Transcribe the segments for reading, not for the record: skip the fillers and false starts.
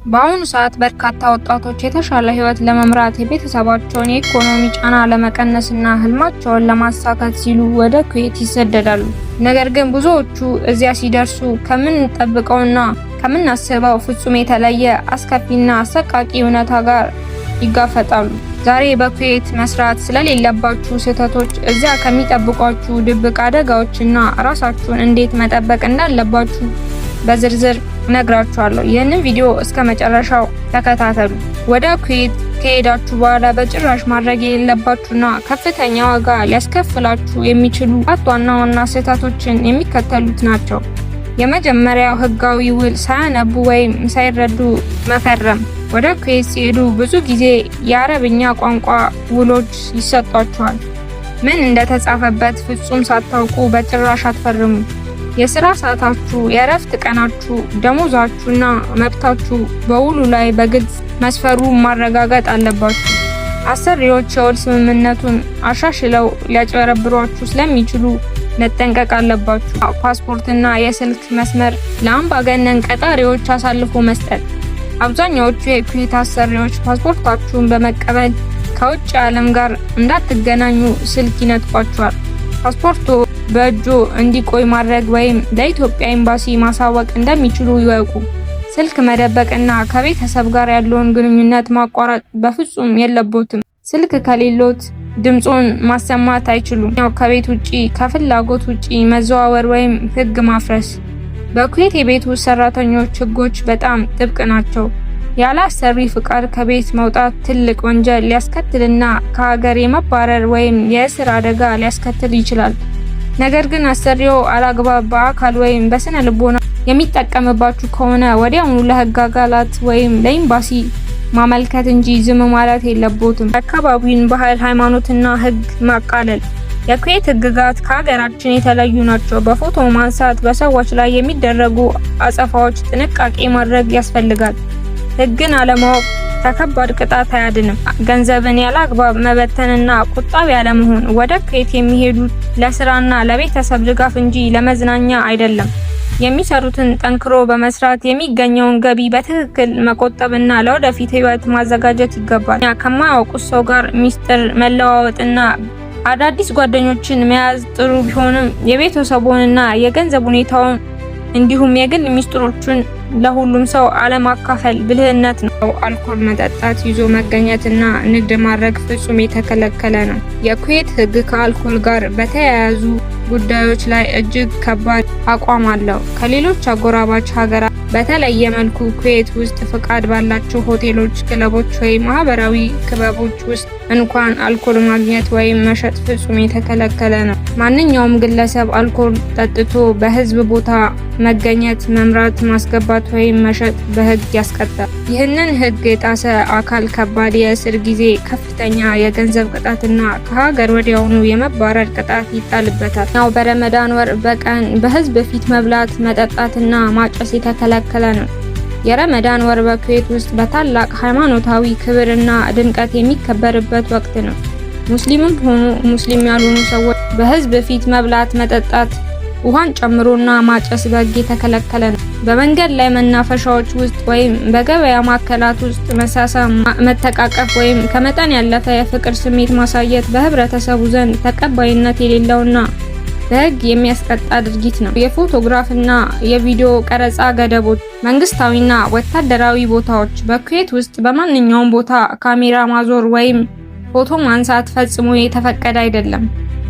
በአሁኑ ሰዓት በርካታ ወጣቶች የተሻለ ህይወት ለመምራት የቤተሰባቸውን የኢኮኖሚ ጫና ለመቀነስና ህልማቸውን ለማሳካት ሲሉ ወደ ኩዌት ይሰደዳሉ። ነገር ግን ብዙዎቹ እዚያ ሲደርሱ ከምንጠብቀውና ከምናስበው ፍጹም የተለየ አስከፊና አሰቃቂ እውነታ ጋር ይጋፈጣሉ። ዛሬ በኩዌት መስራት ስለሌለባችሁ ስህተቶች፣ እዚያ ከሚጠብቋችሁ ድብቅ አደጋዎችና ራሳችሁን እንዴት መጠበቅ እንዳለባችሁ በዝርዝር እነግራችኋለሁ። ይህንን ቪዲዮ እስከ መጨረሻው ተከታተሉ። ወደ ኩዌት ከሄዳችሁ በኋላ በጭራሽ ማድረግ የሌለባችሁና ከፍተኛ ዋጋ ሊያስከፍላችሁ የሚችሉ ዋና ዋና ስህተቶችን የሚከተሉት ናቸው። የመጀመሪያው ህጋዊ ውል ሳያነቡ ወይም ሳይረዱ መፈረም። ወደ ኩዌት ሲሄዱ ብዙ ጊዜ የአረብኛ ቋንቋ ውሎች ይሰጧችኋል። ምን እንደተጻፈበት ፍጹም ሳታውቁ በጭራሽ አትፈርሙ። የሥራ ሰዓታችሁ፣ የእረፍት ቀናችሁ፣ ደሞዛችሁና መብታችሁ በውሉ ላይ በግልጽ መስፈሩን ማረጋገጥ አለባችሁ። አሰሪዎች የውል ስምምነቱን አሻሽለው ሊያጭበረብሯችሁ ስለሚችሉ መጠንቀቅ አለባችሁ። ፓስፖርትና የስልክ መስመር ለአምባገነን ቀጣሪዎች አሳልፎ መስጠት። አብዛኛዎቹ የኩዌት አሰሪዎች ፓስፖርታችሁን በመቀበል ከውጭ ዓለም ጋር እንዳትገናኙ ስልክ ይነጥቋችኋል። ፓስፖርቱ በእጆ እንዲቆይ ማድረግ ወይም ለኢትዮጵያ ኤምባሲ ማሳወቅ እንደሚችሉ ይወቁ። ስልክ መደበቅና ከቤተሰብ ጋር ያለውን ግንኙነት ማቋረጥ በፍጹም የለቦትም። ስልክ ከሌሎት ድምጾን ማሰማት አይችሉም። ከቤት ውጪ ከፍላጎት ውጪ መዘዋወር ወይም ህግ ማፍረስ። በኩዌት የቤት ውስጥ ሰራተኞች ህጎች በጣም ጥብቅ ናቸው። ያለ አሰሪ ፍቃድ ከቤት መውጣት ትልቅ ወንጀል ሊያስከትልና ከሀገር የመባረር ወይም የእስር አደጋ ሊያስከትል ይችላል። ነገር ግን አሰሪው አላግባብ በአካል ወይም በስነ ልቦና የሚጠቀምባችሁ ከሆነ ወዲያውኑ ለህግ አካላት ወይም ለኤምባሲ ማመልከት እንጂ ዝም ማለት የለቦትም። አካባቢውን ባህል፣ ሃይማኖትና ህግ ማቃለል። የኩዌት ህግጋት ከሀገራችን የተለዩ ናቸው። በፎቶ ማንሳት፣ በሰዎች ላይ የሚደረጉ አጸፋዎች ጥንቃቄ ማድረግ ያስፈልጋል። ህግን አለማወቅ ከከባድ ቅጣት አያድንም። ገንዘብን ያለ አግባብ መበተንና ቁጣቢ ያለመሆን። ወደ ኩዌት የሚሄዱት ለስራና ለቤተሰብ ድጋፍ እንጂ ለመዝናኛ አይደለም። የሚሰሩትን ጠንክሮ በመስራት የሚገኘውን ገቢ በትክክል መቆጠብና ለወደፊት ህይወት ማዘጋጀት ይገባል። ከማያውቁት ሰው ጋር ሚስጥር መለዋወጥና አዳዲስ ጓደኞችን መያዝ ጥሩ ቢሆንም የቤተሰቡንና የገንዘብ ሁኔታውን እንዲሁም የግል ሚስጥሮችን ለሁሉም ሰው አለማካፈል ብልህነት ነው። አልኮል መጠጣት፣ ይዞ መገኘትና ንግድ ማድረግ ፍጹም የተከለከለ ነው። የኩዌት ህግ ከአልኮል ጋር በተያያዙ ጉዳዮች ላይ እጅግ ከባድ አቋም አለው። ከሌሎች አጎራባች ሀገራት በተለየ መልኩ ኩዌት ውስጥ ፍቃድ ባላቸው ሆቴሎች፣ ክለቦች ወይም ማህበራዊ ክበቦች ውስጥ እንኳን አልኮል ማግኘት ወይም መሸጥ ፍጹም የተከለከለ ነው። ማንኛውም ግለሰብ አልኮል ጠጥቶ በህዝብ ቦታ መገኘት፣ መምራት፣ ማስገባት ወይም መሸጥ በህግ ያስቀጣል። ይህንን ህግ የጣሰ አካል ከባድ የእስር ጊዜ፣ ከፍተኛ የገንዘብ ቅጣትና ከሀገር ወዲያውኑ የመባረር ቅጣት ይጣልበታል። በረመዳን ወር በቀን በህዝብ ፊት መብላት፣ መጠጣትና ማጨስ የተከለከለ ነው። የረመዳን ወር በኩዌት ውስጥ በታላቅ ሃይማኖታዊ ክብርና ድምቀት የሚከበርበት ወቅት ነው። ሙስሊምም ሆኑ ሙስሊም ያልሆኑ ሰዎች በህዝብ ፊት መብላት፣ መጠጣት፣ ውሃን ጨምሮና ማጨስ በህግ የተከለከለ ነው። በመንገድ ላይ መናፈሻዎች ውስጥ ወይም በገበያ ማዕከላት ውስጥ መሳሳም፣ መተቃቀፍ ወይም ከመጠን ያለፈ የፍቅር ስሜት ማሳየት በህብረተሰቡ ዘንድ ተቀባይነት የሌለውና በህግ የሚያስቀጣ ድርጊት ነው። የፎቶግራፍና የቪዲዮ ቀረጻ ገደቦች። መንግስታዊና ወታደራዊ ቦታዎች። በኩዌት ውስጥ በማንኛውም ቦታ ካሜራ ማዞር ወይም ፎቶ ማንሳት ፈጽሞ የተፈቀደ አይደለም።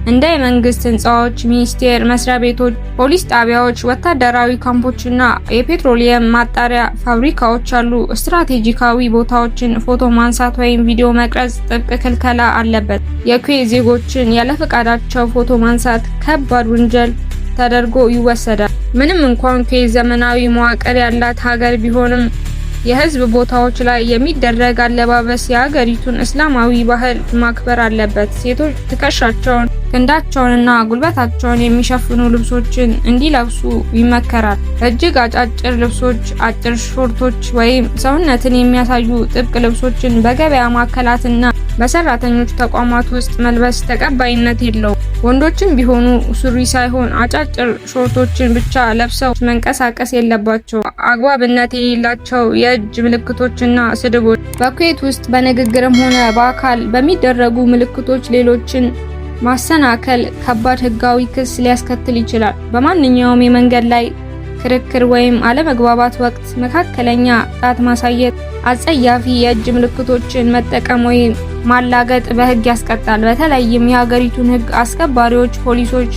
እንደ የመንግስት ህንጻዎች፣ ሚኒስቴር መስሪያ ቤቶች፣ ፖሊስ ጣቢያዎች፣ ወታደራዊ ካምፖችና የፔትሮሊየም ማጣሪያ ፋብሪካዎች ያሉ ስትራቴጂካዊ ቦታዎችን ፎቶ ማንሳት ወይም ቪዲዮ መቅረጽ ጥብቅ ክልከላ አለበት። የኩዌት ዜጎችን ያለ ፈቃዳቸው ፎቶ ማንሳት ከባድ ወንጀል ተደርጎ ይወሰዳል። ምንም እንኳን ኩዌት ዘመናዊ መዋቅር ያላት ሀገር ቢሆንም የህዝብ ቦታዎች ላይ የሚደረግ አለባበስ የሀገሪቱን እስላማዊ ባህል ማክበር አለበት። ሴቶች ትከሻቸውን፣ ክንዳቸውንና ጉልበታቸውን የሚሸፍኑ ልብሶችን እንዲለብሱ ይመከራል። እጅግ አጫጭር ልብሶች፣ አጭር ሾርቶች ወይም ሰውነትን የሚያሳዩ ጥብቅ ልብሶችን በገበያ ማዕከላትና በሰራተኞች ተቋማት ውስጥ መልበስ ተቀባይነት የለውም። ወንዶችም ቢሆኑ ሱሪ ሳይሆን አጫጭር ሾርቶችን ብቻ ለብሰው መንቀሳቀስ የለባቸው። አግባብነት የሌላቸው የእጅ ምልክቶችና ስድቦች በኩዌት ውስጥ በንግግርም ሆነ በአካል በሚደረጉ ምልክቶች ሌሎችን ማሰናከል ከባድ ህጋዊ ክስ ሊያስከትል ይችላል። በማንኛውም የመንገድ ላይ ክርክር ወይም አለመግባባት ወቅት መካከለኛ ጣት ማሳየት፣ አጸያፊ የእጅ ምልክቶችን መጠቀም ወይም ማላገጥ በህግ ያስቀጣል። በተለይም የሀገሪቱን ህግ አስከባሪዎች ፖሊሶች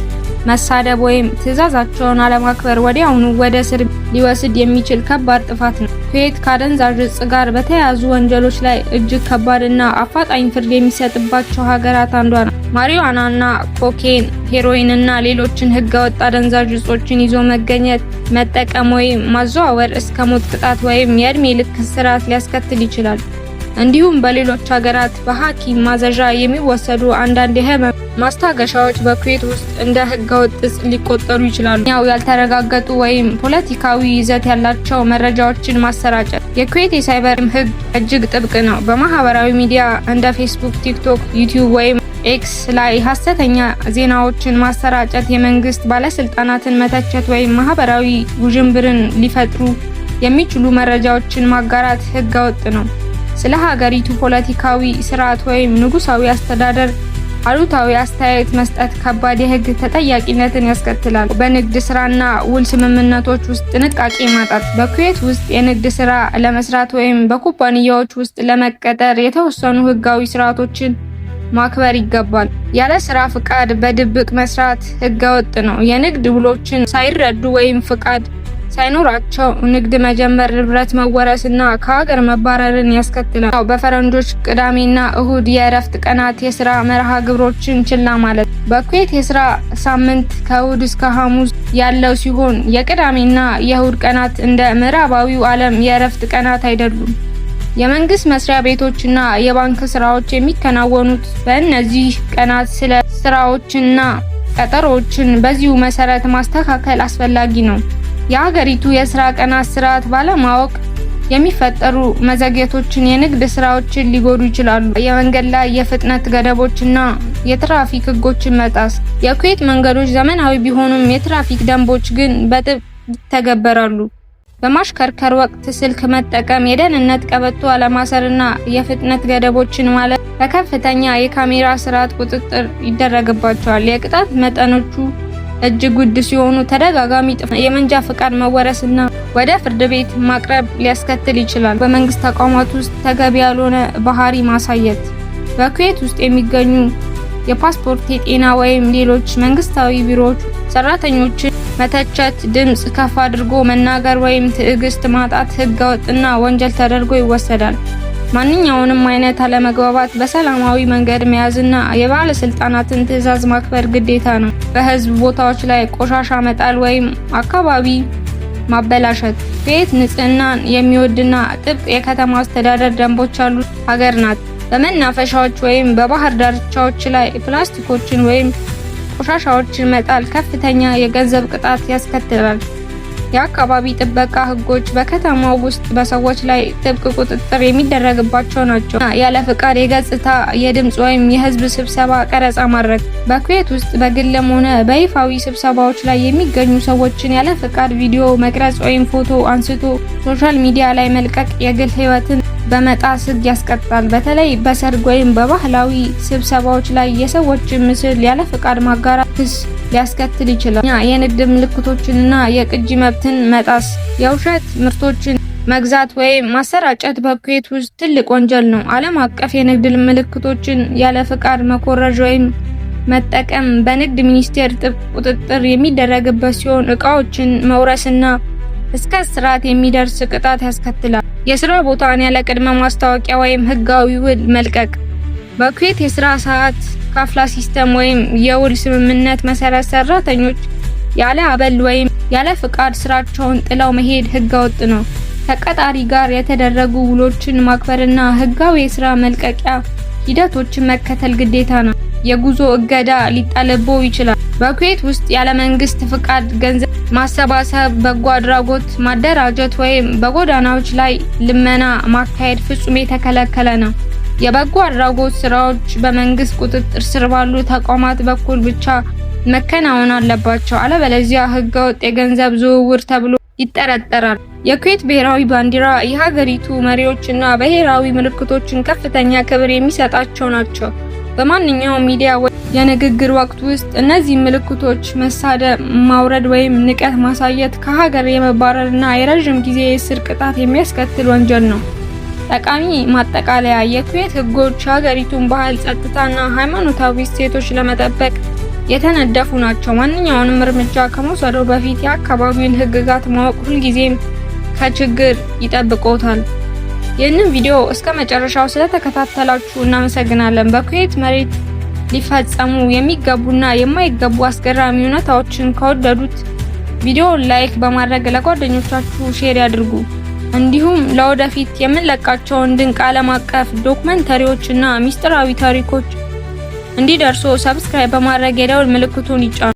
መሳደብ ወይም ትዕዛዛቸውን አለማክበር ወዲያውኑ ወደ እስር ሊወስድ የሚችል ከባድ ጥፋት ነው። ኩዌት ከአደንዛዥ ዕፅ ጋር በተያያዙ ወንጀሎች ላይ እጅግ ከባድና አፋጣኝ ፍርድ የሚሰጥባቸው ሀገራት አንዷ ናት። ማሪዋናና ኮኬን፣ ሄሮይንና ሌሎችን ህገወጥ አደንዛዥ ዕፆችን ይዞ መገኘት፣ መጠቀም ወይም ማዘዋወር እስከ ሞት ቅጣት ወይም የእድሜ ልክ እስራት ሊያስከትል ይችላል። እንዲሁም በሌሎች ሀገራት በሐኪም ማዘዣ የሚወሰዱ አንዳንድ የህመም ማስታገሻዎች በኩዌት ውስጥ እንደ ህገወጥ ዕፅ ሊቆጠሩ ይችላሉ። ያልተረጋገጡ ወይም ፖለቲካዊ ይዘት ያላቸው መረጃዎችን ማሰራጨት። የኩዌት የሳይበር ህግ እጅግ ጥብቅ ነው። በማህበራዊ ሚዲያ እንደ ፌስቡክ፣ ቲክቶክ፣ ዩቲዩብ ወይም ኤክስ ላይ ሐሰተኛ ዜናዎችን ማሰራጨት፣ የመንግስት ባለስልጣናትን መተቸት ወይም ማህበራዊ ውዥንብርን ሊፈጥሩ የሚችሉ መረጃዎችን ማጋራት ህገወጥ ነው። ስለ ሀገሪቱ ፖለቲካዊ ስርዓት ወይም ንጉሳዊ አስተዳደር አሉታዊ አስተያየት መስጠት ከባድ የህግ ተጠያቂነትን ያስከትላል። በንግድ ስራና ውል ስምምነቶች ውስጥ ጥንቃቄ ማጣት። በኩዌት ውስጥ የንግድ ስራ ለመስራት ወይም በኩባንያዎች ውስጥ ለመቀጠር የተወሰኑ ህጋዊ ስርዓቶችን ማክበር ይገባል። ያለ ስራ ፍቃድ በድብቅ መስራት ህገወጥ ነው። የንግድ ውሎችን ሳይረዱ ወይም ፍቃድ ሳይኖራቸው ንግድ መጀመር ንብረት መወረስና ከሀገር መባረርን ያስከትላል። በፈረንጆች ቅዳሜና እሁድ የእረፍት ቀናት የስራ መርሃ ግብሮችን ችላ ማለት። በኩዌት የስራ ሳምንት ከእሁድ እስከ ሐሙስ ያለው ሲሆን የቅዳሜና የእሁድ ቀናት እንደ ምዕራባዊው ዓለም የእረፍት ቀናት አይደሉም። የመንግስት መስሪያ ቤቶችና የባንክ ስራዎች የሚከናወኑት በእነዚህ ቀናት። ስለ ስራዎችና ቀጠሮዎችን በዚሁ መሰረት ማስተካከል አስፈላጊ ነው። የሀገሪቱ የስራ ቀናት ስርዓት ባለማወቅ የሚፈጠሩ መዘግየቶችን የንግድ ስራዎችን ሊጎዱ ይችላሉ። የመንገድ ላይ የፍጥነት ገደቦችና የትራፊክ ህጎችን መጣስ። የኩዌት መንገዶች ዘመናዊ ቢሆኑም የትራፊክ ደንቦች ግን በጥብቅ ይተገበራሉ። በማሽከርከር ወቅት ስልክ መጠቀም፣ የደህንነት ቀበቶ አለማሰርና የፍጥነት ገደቦችን ማለት በከፍተኛ የካሜራ ስርዓት ቁጥጥር ይደረግባቸዋል። የቅጣት መጠኖቹ እጅግ ውድ ሲሆኑ ተደጋጋሚ የመንጃ ፍቃድ መወረስና ወደ ፍርድ ቤት ማቅረብ ሊያስከትል ይችላል። በመንግስት ተቋማት ውስጥ ተገቢ ያልሆነ ባህሪ ማሳየት። በኩዌት ውስጥ የሚገኙ የፓስፖርት፣ የጤና ወይም ሌሎች መንግስታዊ ቢሮዎች ሰራተኞችን መተቸት፣ ድምጽ ከፍ አድርጎ መናገር ወይም ትዕግስት ማጣት ህገወጥና ወንጀል ተደርጎ ይወሰዳል። ማንኛውንም አይነት አለመግባባት በሰላማዊ መንገድ መያዝና የባለስልጣናትን ትዕዛዝ ማክበር ግዴታ ነው። በህዝብ ቦታዎች ላይ ቆሻሻ መጣል ወይም አካባቢ ማበላሸት። ኩዌት ንጽህናን የሚወድና ጥብቅ የከተማ አስተዳደር ደንቦች ያሉት ሀገር ናት። በመናፈሻዎች ወይም በባህር ዳርቻዎች ላይ ፕላስቲኮችን ወይም ቆሻሻዎችን መጣል ከፍተኛ የገንዘብ ቅጣት ያስከትላል። የአካባቢ ጥበቃ ህጎች በከተማው ውስጥ በሰዎች ላይ ጥብቅ ቁጥጥር የሚደረግባቸው ናቸው። ያለ ፍቃድ የገጽታ፣ የድምጽ ወይም የህዝብ ስብሰባ ቀረጻ ማድረግ። በኩዌት ውስጥ በግልም ሆነ በይፋዊ ስብሰባዎች ላይ የሚገኙ ሰዎችን ያለ ፍቃድ ቪዲዮ መቅረጽ ወይም ፎቶ አንስቶ ሶሻል ሚዲያ ላይ መልቀቅ የግል ህይወትን በመጣስ ህግ ያስቀጣል። በተለይ በሰርግ ወይም በባህላዊ ስብሰባዎች ላይ የሰዎችን ምስል ያለ ፍቃድ ማጋራት ክስ ሊያስከትል ይችላል። የንግድ ምልክቶችንና የቅጂ መብትን መጣስ። የውሸት ምርቶችን መግዛት ወይም ማሰራጨት በኩዌት ውስጥ ትልቅ ወንጀል ነው። ዓለም አቀፍ የንግድ ምልክቶችን ያለ ፍቃድ መኮረጅ ወይም መጠቀም በንግድ ሚኒስቴር ጥብቅ ቁጥጥር የሚደረግበት ሲሆን ዕቃዎችን መውረስና እስከ እስራት የሚደርስ ቅጣት ያስከትላል። የስራ ቦታን ያለ ቅድመ ማስታወቂያ ወይም ህጋዊ ውል መልቀቅ። በኩዌት የስራ ሰዓት ካፍላ ሲስተም ወይም የውል ስምምነት መሰረት ሰራተኞች ያለ አበል ወይም ያለ ፍቃድ ስራቸውን ጥለው መሄድ ህገወጥ ነው። ተቀጣሪ ጋር የተደረጉ ውሎችን ማክበርና ህጋዊ የስራ መልቀቂያ ሂደቶችን መከተል ግዴታ ነው። የጉዞ እገዳ ሊጣልቦ ይችላል። በኩዌት ውስጥ ያለ መንግስት ፍቃድ ገንዘብ ማሰባሰብ፣ በጎ አድራጎት ማደራጀት ወይም በጎዳናዎች ላይ ልመና ማካሄድ ፍጹም የተከለከለ ነው። የበጎ አድራጎት ስራዎች በመንግስት ቁጥጥር ስር ባሉ ተቋማት በኩል ብቻ መከናወን አለባቸው፣ አለበለዚያ ህገወጥ የገንዘብ ዝውውር ተብሎ ይጠረጠራል። የኩዌት ብሔራዊ ባንዲራ የሀገሪቱ መሪዎችና ብሔራዊ ምልክቶችን ከፍተኛ ክብር የሚሰጣቸው ናቸው። በማንኛውም ሚዲያ የንግግር ወቅት ውስጥ እነዚህ ምልክቶች መሳደብ፣ ማውረድ ወይም ንቀት ማሳየት ከሀገር የመባረርና የረጅም ጊዜ የእስር ቅጣት የሚያስከትል ወንጀል ነው። ጠቃሚ ማጠቃለያ፣ የኩዌት ህጎች የሀገሪቱን ባህል፣ ጸጥታና ሃይማኖታዊ እሴቶች ለመጠበቅ የተነደፉ ናቸው። ማንኛውንም እርምጃ ከመውሰዱ በፊት የአካባቢውን ህግጋት ማወቅ ሁልጊዜም ከችግር ይጠብቆታል። ይህንን ቪዲዮ እስከ መጨረሻው ስለተከታተላችሁ እናመሰግናለን። በኩዌት መሬት ሊፈጸሙ የሚገቡና የማይገቡ አስገራሚ እውነታዎችን ከወደዱት ቪዲዮውን ላይክ በማድረግ ለጓደኞቻችሁ ሼር ያድርጉ። እንዲሁም ለወደፊት የምንለቃቸውን ድንቅ ዓለም አቀፍ ዶክመንተሪዎችና ሚስጥራዊ ታሪኮች እንዲደርሱ ሰብስክራይብ በማድረግ የደወል ምልክቱን ይጫኑ።